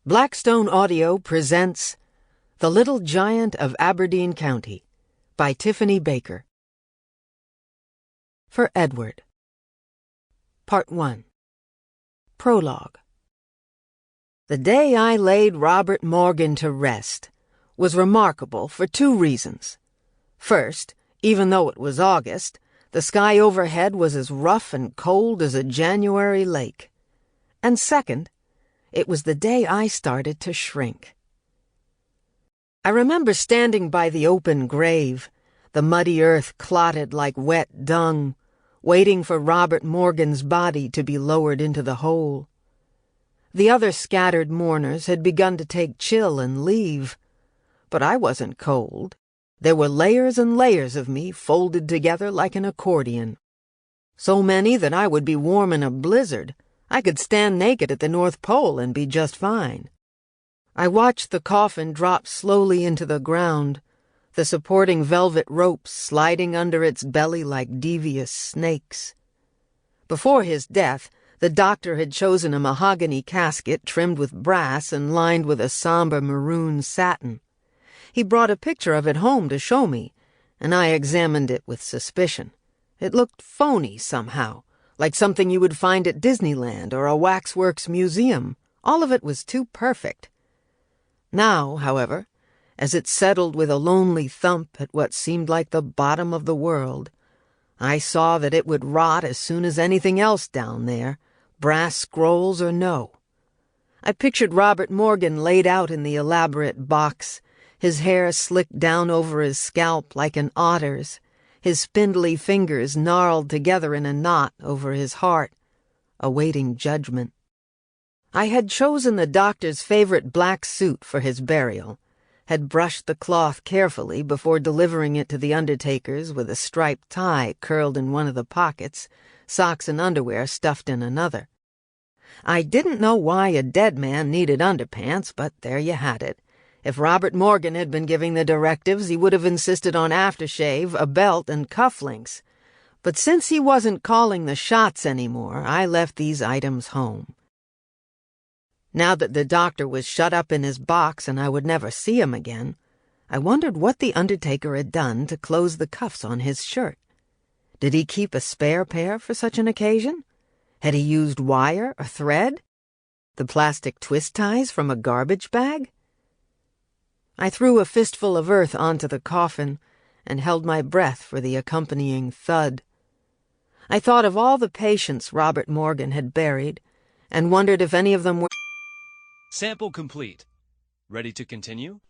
Blackstone Audio presents The Little Giant of Aberdeen County by Tiffany Baker. For Edward. Part 1. Prologue. The day I laid Robert Morgan to rest was remarkable for two reasons. First, even though it was August, the sky overhead was as rough and cold as a January lake. And second, it was the day I started to shrink. I remember standing by the open grave, the muddy earth clotted like wet dung, waiting for Robert Morgan's body to be lowered into the hole. The other scattered mourners had begun to take chill and leave, but I wasn't cold. There were layers and layers of me folded together like an accordion. So many that I would be warm in a blizzard. I could stand naked at the North Pole and be just fine. I watched the coffin drop slowly into the ground, the supporting velvet ropes sliding under its belly like devious snakes. Before his death, the doctor had chosen a mahogany casket trimmed with brass and lined with a somber maroon satin. He brought a picture of it home to show me, and I examined it with suspicion. It looked phony somehow, like something you would find at Disneyland or a waxworks museum. All of it was too perfect. Now, however, as it settled with a lonely thump at what seemed like the bottom of the world, I saw that it would rot as soon as anything else down there, brass scrolls or no. I pictured Robert Morgan laid out in the elaborate box, his hair slicked down over his scalp like an otter's, his spindly fingers gnarled together in a knot over his heart, awaiting judgment. I had chosen the doctor's favorite black suit for his burial, had brushed the cloth carefully before delivering it to the undertaker's with a striped tie curled in one of the pockets, socks and underwear stuffed in another. I didn't know why a dead man needed underpants, but there you had it. If Robert Morgan had been giving the directives, he would have insisted on aftershave, a belt, and cufflinks. But since he wasn't calling the shots anymore, I left these items home. Now that the doctor was shut up in his box and I would never see him again, I wondered what the undertaker had done to close the cuffs on his shirt. Did he keep a spare pair for such an occasion? Had he used wire or thread? The plastic twist ties from a garbage bag? I threw a fistful of earth onto the coffin and held my breath for the accompanying thud. I thought of all the patients Robert Morgan had buried and wondered if any of them were... Sample complete. Ready to continue?